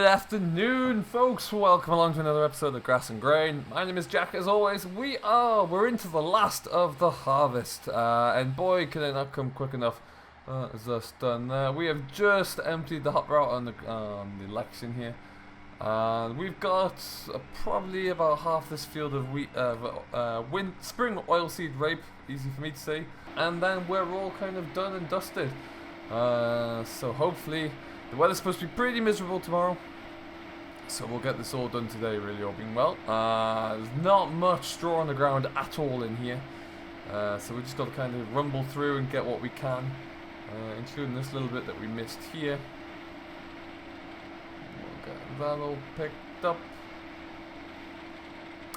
afternoon, folks. Welcome along to another episode of Grass and Grain. My name is Jack. As always, we're into the last of the harvest, and boy, can it not come quick enough. Is us done there? We have just emptied the hop route on the election here. We've got probably about half this field of wheat, spring oilseed rape, easy for me to say, and then we're all kind of done and dusted. So hopefully the weather's supposed to be pretty miserable tomorrow, so we'll get this all done today, really, all being well. There's not much straw on the ground at all in here, so we just got to kind of rumble through and get what we can, including this little bit that we missed here. We'll get that all picked up.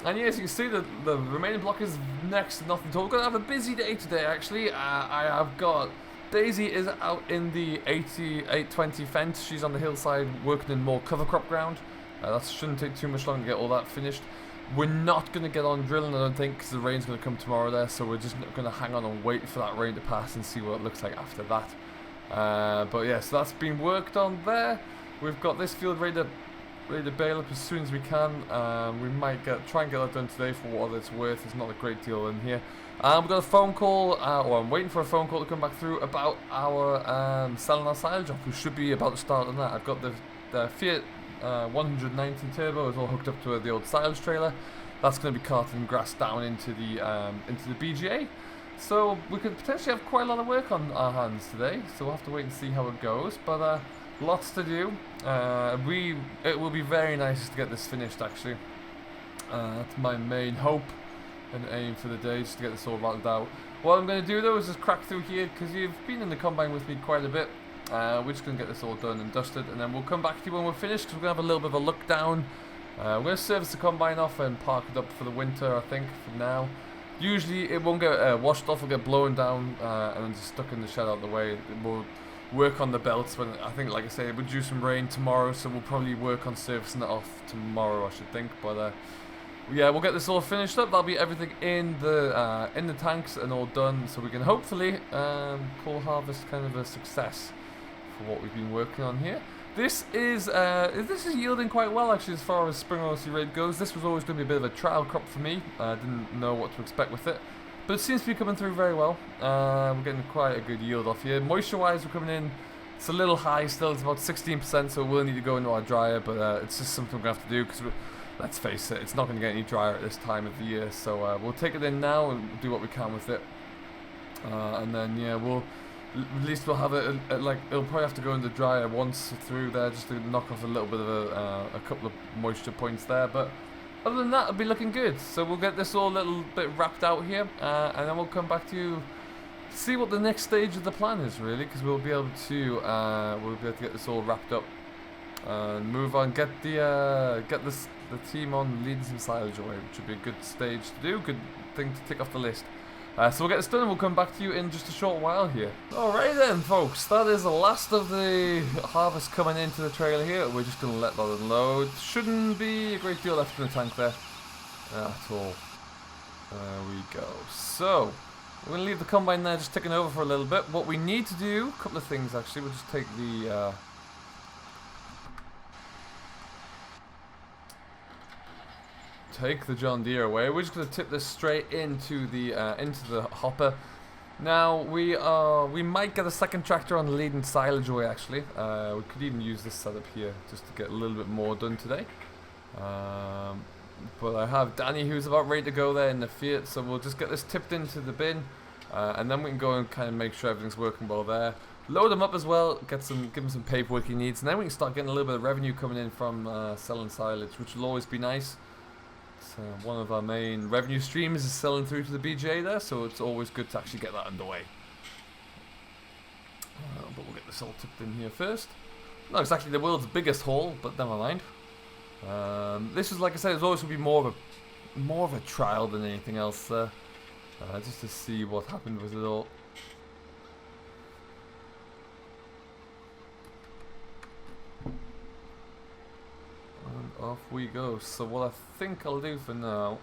And yes, you can see that the remaining block is next to nothing at all. We're going to have a busy day today, actually. I have got... Daisy is out in the 820 fence. She's on the hillside working in more cover crop ground. That shouldn't take too much long to get all that finished. We're not going to get on drilling, I don't think, because the rain's going to come tomorrow there. So we're just going to hang on and wait for that rain to pass and see what it looks like after that. But yeah, so that's been worked on there. We've got this field ready to bail up as soon as we can. We might try and get that done today for what it's worth. There's not a great deal in here. We've got a phone call, or I'm waiting for a phone call to come back through about our selling our silage off. We should be about to start on that. I've got the Fiat 190 Turbo is all hooked up to the old silage trailer. That's going to be carting grass down into the BGA. So we could potentially have quite a lot of work on our hands today. So we'll have to wait and see how it goes. But lots to do. It will be very nice to get this finished, actually. That's my main hope and aim for the day, just to get this all rattled out. What I'm going to do though is just crack through here, because you've been in the combine with me quite a bit. We're just going to get this all done and dusted, and then we'll come back to you when we're finished, because we're going to have a little bit of a look down. We're going to service the combine off and park it up for the winter, I think, for now. Usually it won't get washed off, it'll get blown down and then just stuck in the shed out of the way. We'll work on the belts when, I think, like I say, we'll do some rain tomorrow, so we'll probably work on servicing it off tomorrow, I should think. But yeah, we'll get this all finished up. That'll be everything in the tanks and all done, so we can hopefully call harvest kind of a success for what we've been working on here. This is yielding quite well, actually, as far as spring oilseed rape goes. This was always going to be a bit of a trial crop for me. I didn't know what to expect with it, but it seems to be coming through very well. We're getting quite a good yield off here. Moisture-wise, we're coming in. It's a little high still. It's about 16%, so we'll need to go into our dryer, but it's just something we're going to have to do, because let's face it, it's not going to get any drier at this time of the year. So we'll take it in now and do what we can with it. And then, yeah, at least we'll have it, it'll probably have to go in the dryer once through there, just to knock off a little bit of a couple of moisture points there. But other than that, it'll be looking good. So we'll get this all a little bit wrapped out here, and then we'll come back to you, see what the next stage of the plan is, really, because we'll be able to get this all wrapped up and move on, get the team on leading some silage away, which would be a good stage to do, good thing to tick off the list. So we'll get this done and we'll come back to you in just a short while here. Alright then, folks, that is the last of the harvest coming into the trailer here. We're just going to let that unload. Shouldn't be a great deal left in the tank there at all. There we go. So we're going to leave the combine there just ticking over for a little bit. What we need to do, a couple of things actually. We'll just take the John Deere away. We're just going to tip this straight into the hopper. Now we might get a second tractor on leading silage away, actually. We could even use this setup here just to get a little bit more done today. But I have Danny who's about ready to go there in the Fiat, so we'll just get this tipped into the bin, and then we can go and kind of make sure everything's working well there. Load him up as well, give him some paperwork he needs, and then we can start getting a little bit of revenue coming in from selling silage, which will always be nice. So one of our main revenue streams is selling through to the BGA there, so it's always good to actually get that underway. But we'll get this all tipped in here first. Not exactly the world's biggest haul, but never mind. This is, like I said, it's always going to be more of a trial than anything else there, just to see what happened with it all. And off we go. So what I think I'll do for now,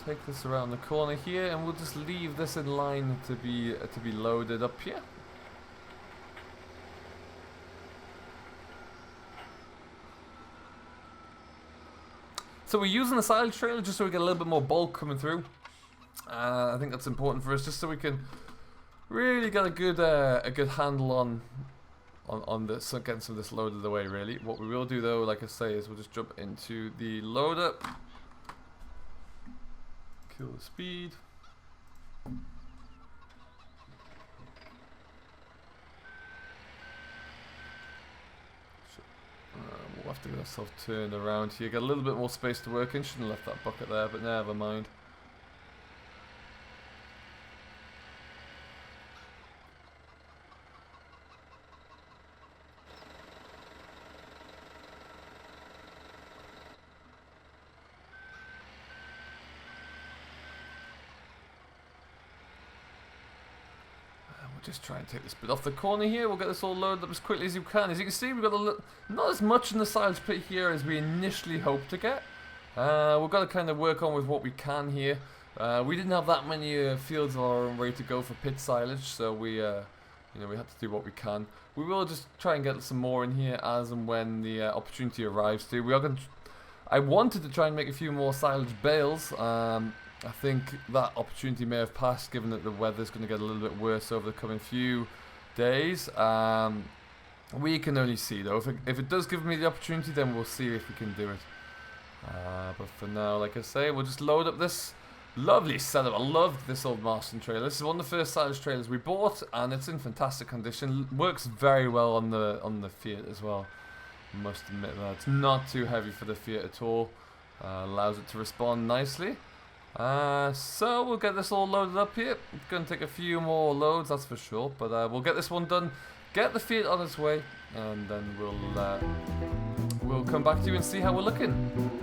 take this around the corner here, and we'll just leave this in line to be loaded up here. So we're using the silage trailer just so we get a little bit more bulk coming through. I think that's important for us, just so we can really get a good handle on this, so getting some of this loaded the way. Really, what we will do though, like I say, is we'll just jump into the load up, kill the speed. We'll have to get ourselves turned around here, get a little bit more space to work in. Shouldn't have left that bucket there, but never mind. Just try and take this bit off the corner here. We'll get this all loaded up as quickly as you can. As you can see, we've got not as much in the silage pit here as we initially hoped to get. We've got to kind of work on with what we can here. We didn't have that many fields of our own ready to go for pit silage, so we had to do what we can. We will just try and get some more in here as and when the opportunity arrives too. We are going to. I wanted to try and make a few more silage bales. I think that opportunity may have passed, given that the weather's going to get a little bit worse over the coming few days. We can only see though. If it does give me the opportunity, then we'll see if we can do it. But for now, like I say, we'll just load up this lovely setup. I love this old Marston trailer. This is one of the first silage trailers we bought, and it's in fantastic condition. Works very well on the Fiat as well. I must admit that it's not too heavy for the Fiat at all. Allows it to respond nicely. So we'll get this all loaded up here. It's going to take a few more loads, that's for sure, but we'll get this one done, get the Fiat on its way, and then we'll come back to you and see how we're looking.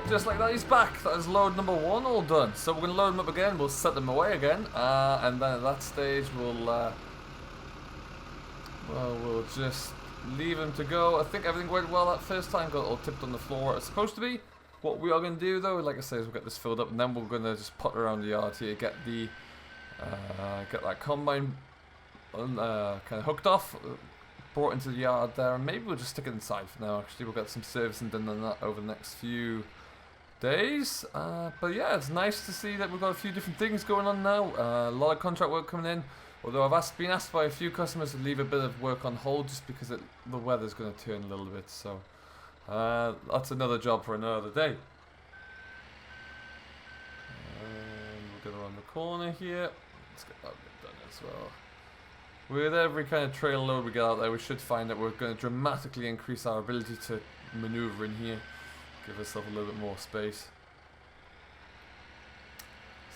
Just like that, he's back. That is load number 1 all done. So we're going to load them up again. We'll set them away again. And then at that stage, we'll just leave him to go. I think everything went well that first time. Got it all tipped on the floor. It's supposed to be. What we are going to do, though, like I say, is we'll get this filled up. And then we're going to just put around the yard here. Get that combine kind of hooked off. Brought into the yard there. And maybe we'll just stick it inside for now. Actually, we'll get some servicing done on that over the next few days. But yeah, it's nice to see that we've got a few different things going on now. A lot of contract work coming in, although I've been asked by a few customers to leave a bit of work on hold just because the weather's going to turn a little bit, so that's another job for another day. We'll get her on the corner here. Let's get that bit done as well. With every kind of trail load we get out there, we should find that we're going to dramatically increase our ability to maneuver in here. Give ourselves a little bit more space.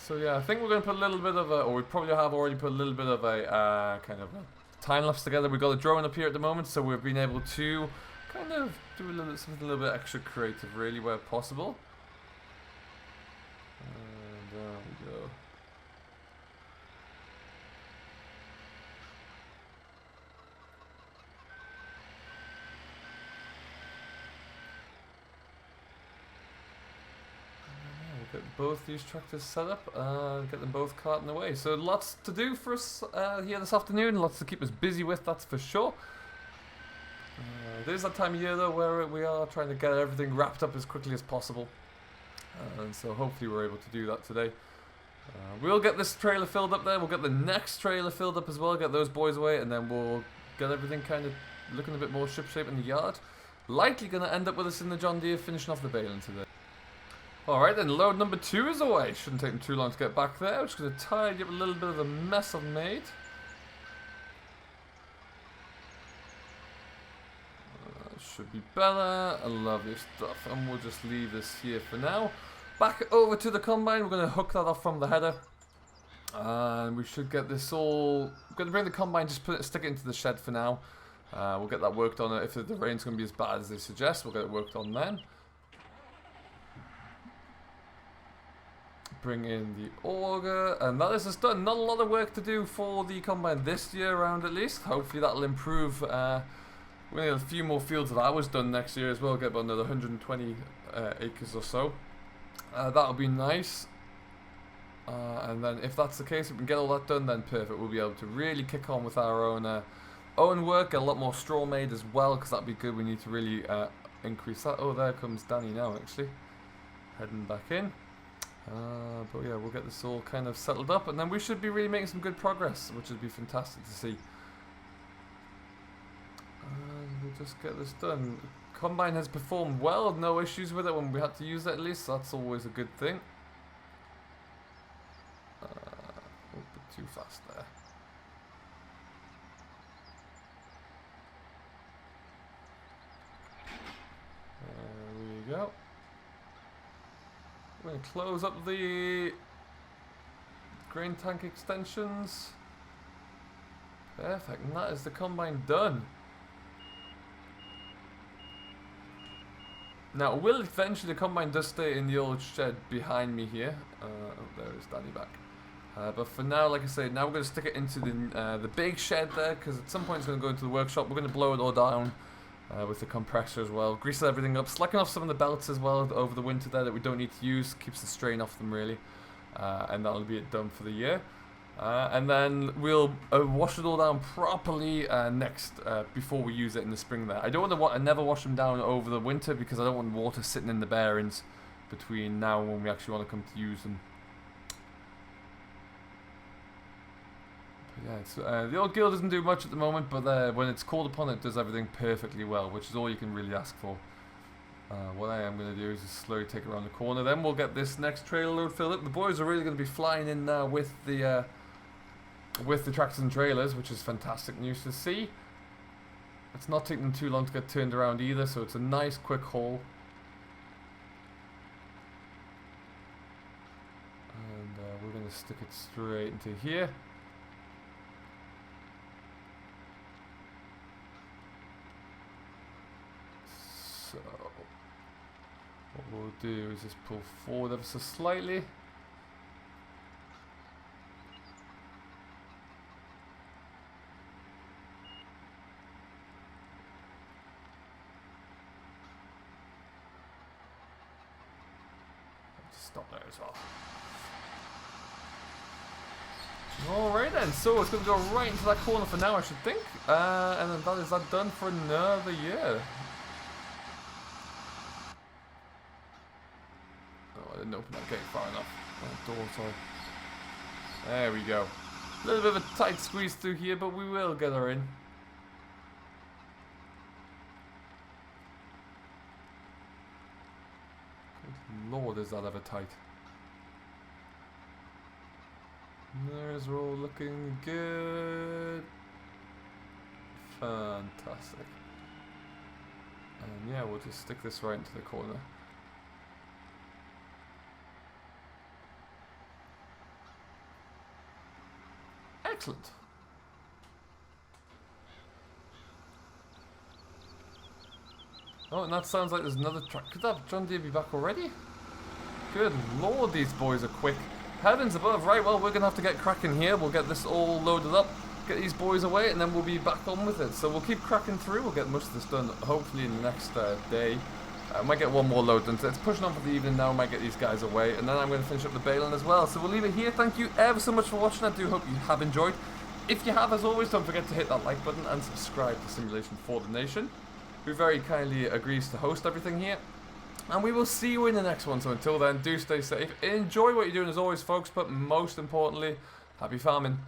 So yeah, I think we're going to put a little bit of a, or we probably have already put a little bit of a kind of a time lapse together. We've got a drone up here at the moment, so we've been able to kind of do a little bit, something a little bit extra creative, really, where possible. And there we go. Get both these tractors set up and get them both carting away. So lots to do for us here this afternoon, lots to keep us busy with, that's for sure. There's that time of year though where we are trying to get everything wrapped up as quickly as possible. And so hopefully we're able to do that today. We'll get this trailer filled up there, we'll get the next trailer filled up as well, get those boys away, and then we'll get everything kind of looking a bit more shipshape in the yard. Likely going to end up with us in the John Deere finishing off the baling today. Alright then, load number 2 is away. Shouldn't take them too long to get back there. I'm just going to tidy up a little bit of a mess I've made. Should be better. Lovely stuff. And we'll just leave this here for now. Back over to the combine. We're going to hook that off from the header. And we should get this all... We're going to bring the combine, just stick it into the shed for now. We'll get that worked on. If the rain's going to be as bad as they suggest, we'll get it worked on then. Bring in the auger, and that is us done. Not a lot of work to do for the combine this year around, at least. Hopefully that'll improve. We need a few more fields of ours done next year as well. Get about another 120 acres or so. That'll be nice. And then if that's the case, if we can get all that done, then perfect. We'll be able to really kick on with our own work. Get a lot more straw made as well, because that'd be good. We need to really increase that. Oh, there comes Danny now, actually. Heading back in. But yeah, we'll get this all kind of settled up, and then we should be really making some good progress, which would be fantastic to see. And we'll just get this done. Combine has performed well, no issues with it when we had to use it at least, so that's always a good thing. A bit too fast there. There we go. We're going to close up the grain tank extensions. Perfect, and that is the combine done. Now, will eventually the combine does stay in the old shed behind me here. Oh, there is Danny back. But for now, like I said, now we're going to stick it into the big shed there, because at some point it's going to go into the workshop. We're going to blow it all down. With the compressor as well, grease everything up, slacken off some of the belts as well over the winter there that we don't need to use, keeps the strain off them really, and that'll be it done for the year. And then we'll wash it all down properly next before we use it in the spring there. I don't want to never wash them down over the winter, because I don't want water sitting in the bearings between now and when we actually want to come to use them. Yeah, it's, the old gill doesn't do much at the moment, but when it's called upon, it does everything perfectly well, which is all you can really ask for. What I am going to do is just slowly take it around the corner, then we'll get this next trailer load filled up. The boys are really going to be flying in now with the tractors and trailers, which is fantastic news to see. It's not taking them too long to get turned around either, so it's a nice quick haul. And we're going to stick it straight into here. So, what we'll do is just pull forward ever so slightly. Just stop there as well. Alright then, so it's going to go right into that corner for now, I should think. And then that is that done for another year. I didn't open that gate far enough. Oh, door, sorry. There we go. A little bit of a tight squeeze through here, but we will get her in. Good Lord, is that ever tight. Mirrors are all looking good. Fantastic. And yeah, we'll just stick this right into the corner. Excellent. Oh, and that sounds like there's another truck. Could that John Deere be back already? Good lord, these boys are quick. Heavens above. Right, well, we're going to have to get cracking here. We'll get this all loaded up, get these boys away, and then we'll be back on with it. So we'll keep cracking through. We'll get most of this done, hopefully, in the next day. I might get one more load done. So it's pushing on for the evening now. I might get these guys away, and then I'm going to finish up the baling as well. So we'll leave it here. Thank you ever so much for watching. I do hope you have enjoyed. If you have, as always, don't forget to hit that like button and subscribe to Simulation for the Nation, who very kindly agrees to host everything here. And we will see you in the next one. So until then, do stay safe. Enjoy what you're doing as always, folks. But most importantly, happy farming.